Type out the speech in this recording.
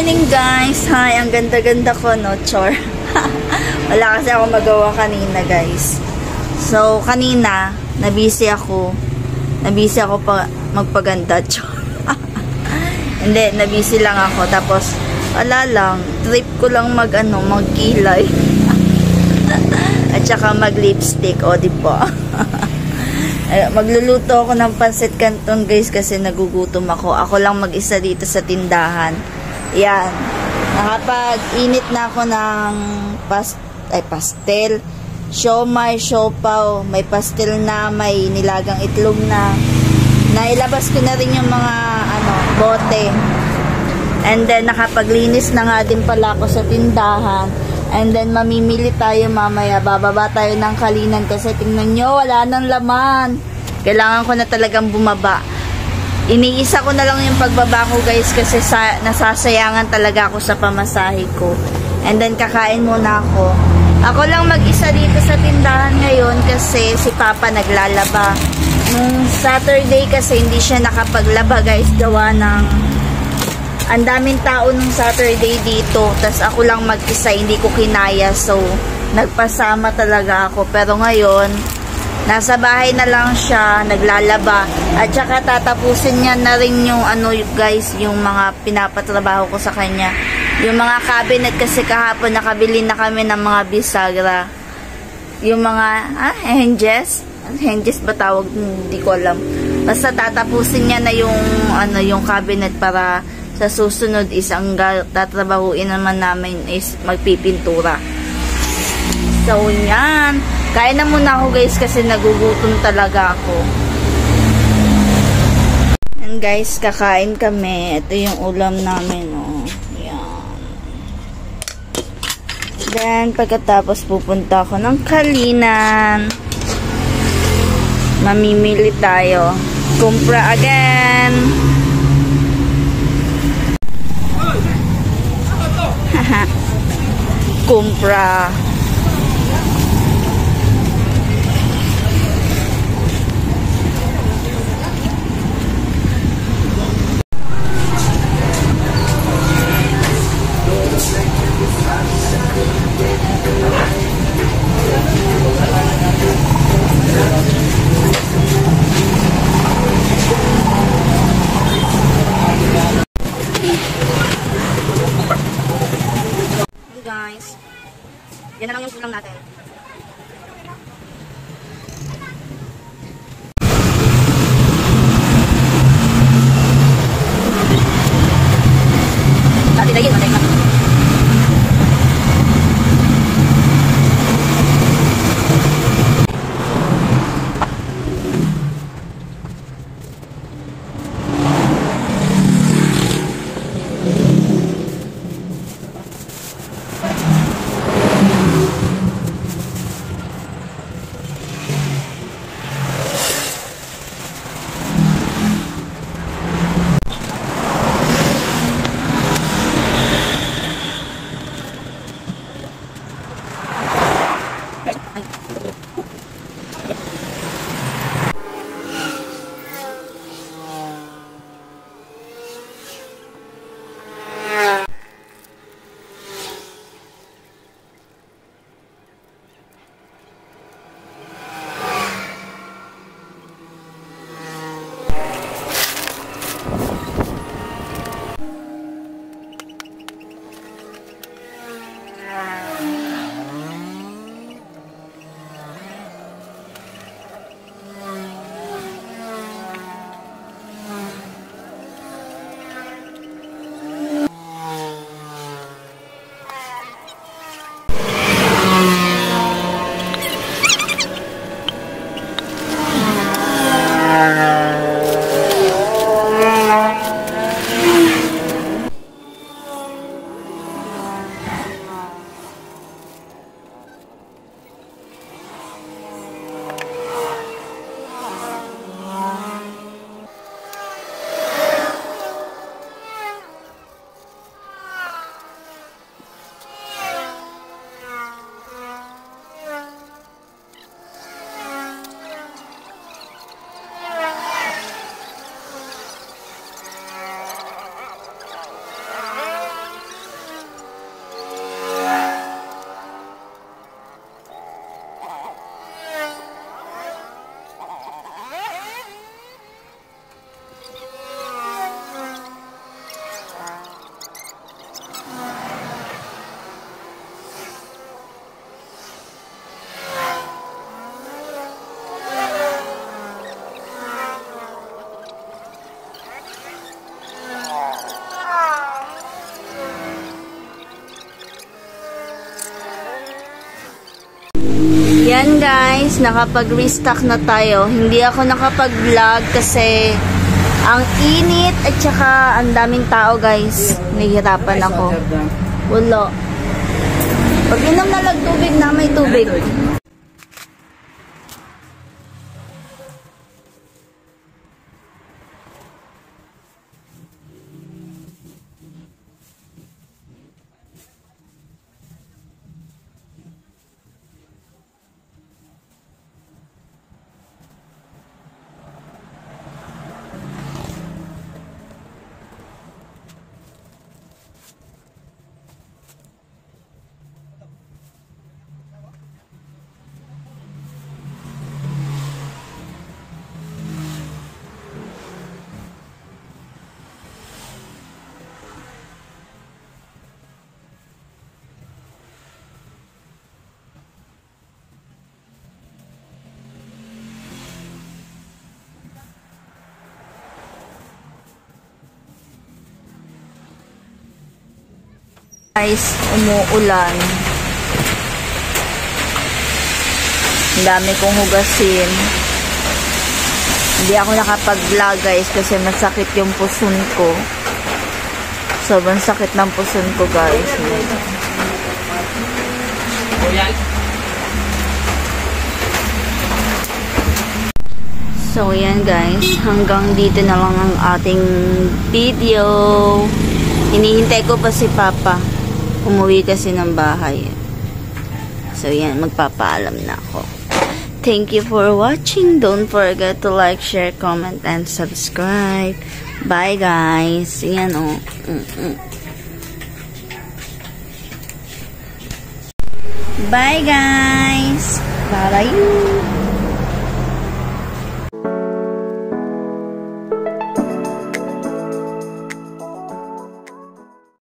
morning guys! Hi, ang ganda-ganda ko, no? Chor. Wala kasi ako magawa kanina guys. So, kanina, nabisi ako pa magpaganda, chor. Hindi, nabisi lang ako. Tapos, wala lang. Trip ko lang magkilay. At saka mag-lipstick, o diba? Magluluto ako ng pansit canton guys kasi nagugutom ako. Ako lang mag-isa dito sa tindahan. Yan. Nakapag-init na ako ng pastel. Siomai, siopaw. May pastel na, may nilagang itlog na. Nailabas ko na rin yung mga bote. And then nakapaglinis na nga din pala ako sa tindahan. And then, mamimili tayo mamaya. Bababa tayo ng Kalinan kasi tingnan nyo, wala nang laman. Kailangan ko na talagang bumaba. Iniisa ko na lang yung pagbaba ko guys kasi nasasayangan talaga ako sa pamasahe ko. And then, kakain muna ako. Ako lang mag-isa dito sa tindahan ngayon kasi si Papa naglalaba. Nung Saturday kasi hindi siya nakapaglaba guys. Gawa ng ang daming tao nung Saturday dito. Tas ako lang mag-isa, hindi ko kinaya. So, nagpasama talaga ako. Pero ngayon, nasa bahay na lang siya, naglalaba. At saka tatapusin niya na rin yung guys, yung mga pinapatrabaho ko sa kanya. Yung mga cabinet kasi kahapon nakabili na kami ng mga bisagra. Yung mga, hinges? Hinges ba tawag? Hindi ko alam. Basta tatapusin niya na yung cabinet para sa susunod is ang tatrabahuin naman namin is magpipintura. So, yan. Kain na muna ako guys kasi nagugutom talaga ako. And guys, kakain kami. Ito yung ulam namin. Oh. Yan. Then, pagkatapos pupunta ako ng Kalinan. Mamimili tayo. Kumpra again. Kumpra. guys, nakapag-restock na tayo. Hindi ako nakapag-vlog kasi ang init at saka ang daming tao guys. Nahihirapan ako. Wala. Pag inom na lang tubig na may tubig. Guys, umuulan. Ang dami kong hugasin. Hindi ako nakapag-vlog guys kasi masakit yung puson ko. Sobrang sakit ng puson ko guys. So yan guys, hanggang dito na lang ang ating video. Hinihintay ko pa si Papa. Umuwi kasi ng bahay. So yan, magpapaalam na ako. Thank you for watching. Don't forget to like, share, comment, and subscribe. Bye guys. Yan o. Bye guys. Bye-bye.